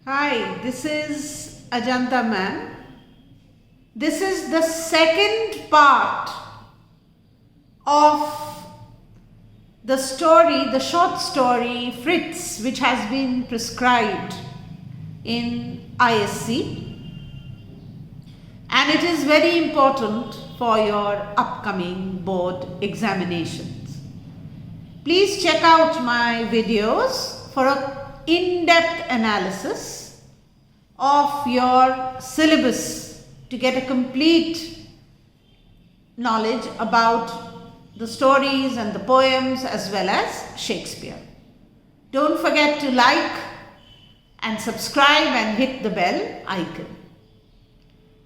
Hi, this is Ajanta ma'am. This is the second part of the story, the short story Fritz, which has been prescribed in ISC, and it is very important for your upcoming board examinations. Please check out my videos for an in-depth analysis of your syllabus to get a complete knowledge about the stories and the poems as well as Shakespeare. Don't forget to like and subscribe and hit the bell icon.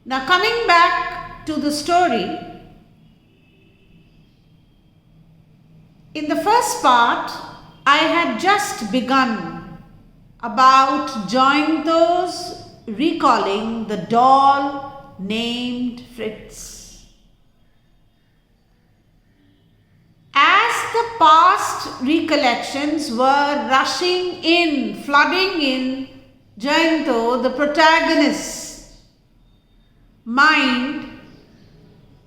Now coming back to the story, in the first part I had just begun about Jointo's recalling the doll named Fritz. As the past recollections were rushing in, flooding in Jointo, the protagonist's mind,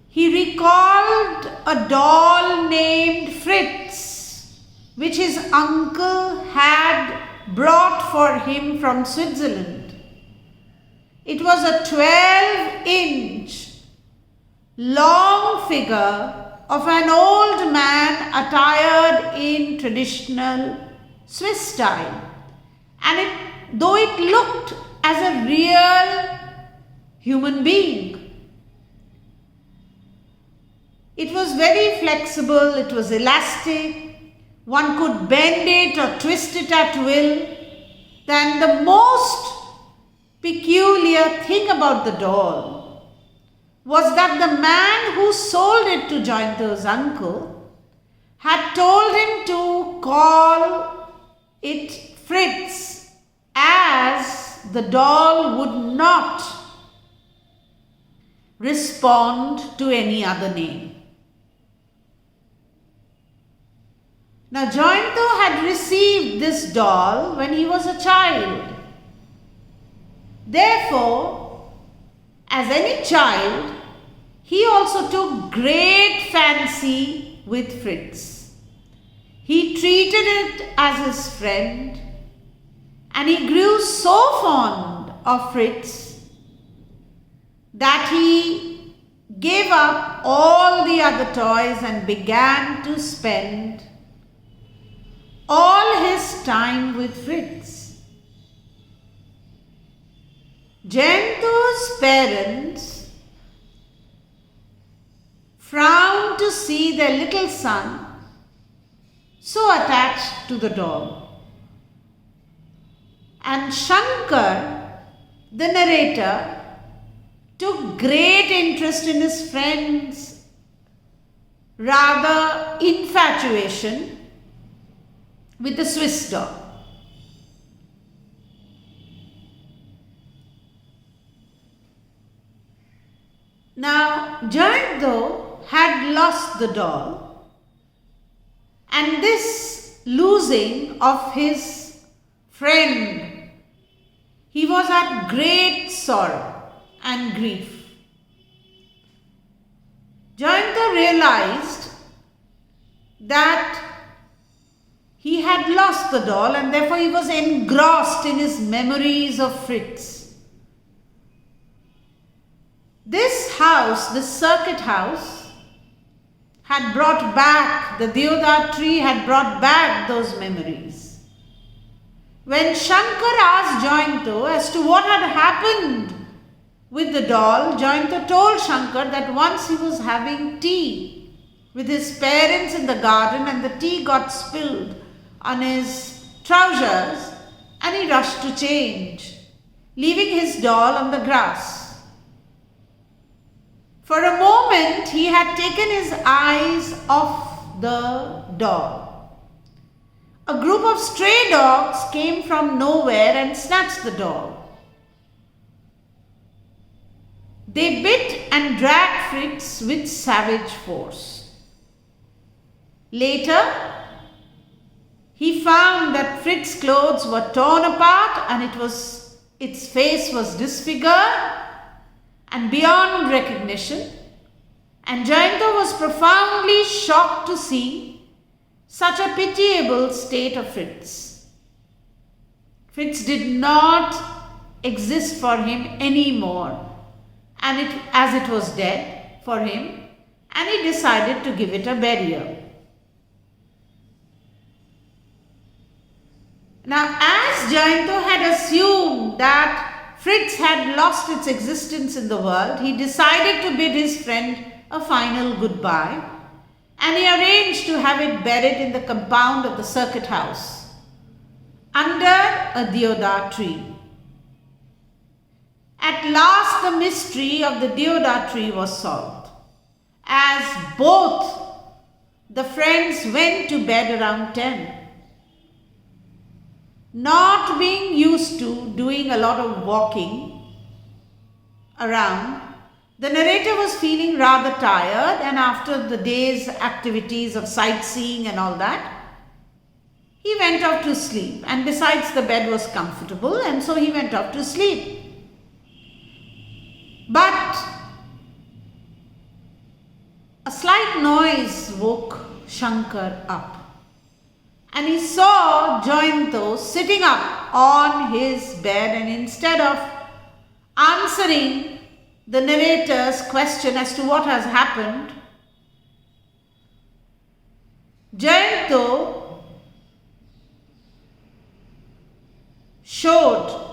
he recalled a doll named Fritz, which his uncle had brought for him from Switzerland. It was a 12-inch long figure of an old man attired in traditional Swiss style, and though it looked as a real human being, it was very flexible, it was elastic, one could bend it or twist it at will. Then the most peculiar thing about the doll was that the man who sold it to Jointo's uncle had told him to call it Fritz, as the doll would not respond to any other name. Now, Jointo had received this doll when he was a child. Therefore, as any child, he also took great fancy with Fritz. He treated it as his friend, and he grew so fond of Fritz that he gave up all the other toys and began to spend all his time with Fritz. Jointo's parents frowned to see their little son so attached to the doll. And Shankar, the narrator, took great interest in his friend's rather infatuation with the Swiss doll. Now, Jointo had lost the doll, and this losing of his friend, he was at great sorrow and grief. Jointo realized that he had lost the doll, and therefore he was engrossed in his memories of Fritz. This house, this circuit house, had brought back, the deodar tree had brought back those memories. When Shankar asked Jointo as to what had happened with the doll, Jointo told Shankar that once he was having tea with his parents in the garden, and the tea got spilled on his trousers, and he rushed to change, leaving his doll on the grass. For a moment he had taken his eyes off the doll. A group of stray dogs came from nowhere and snatched the doll. They bit and dragged Fritz with savage force. Later, he found that Fritz's clothes were torn apart and it was Its face was disfigured and beyond recognition, and Jayanta was profoundly shocked to see such a pitiable state of Fritz. Fritz did not exist for him anymore, as it was dead for him, and he decided to give it a burial. Now, as Jayanto had assumed that Fritz had lost its existence in the world, he decided to bid his friend a final goodbye, and he arranged to have it buried in the compound of the circuit house under a deodar tree. At last the mystery of the deodar tree was solved, as both the friends went to bed around 10. Not being used to doing a lot of walking around, the narrator was feeling rather tired, and after the day's activities of sightseeing and all that, he went off to sleep. And besides, the bed was comfortable, and so he went off to sleep. But a slight noise woke Shankar up, and he saw Jayanto sitting up on his bed, and instead of answering the narrator's question as to what has happened, Jayanto showed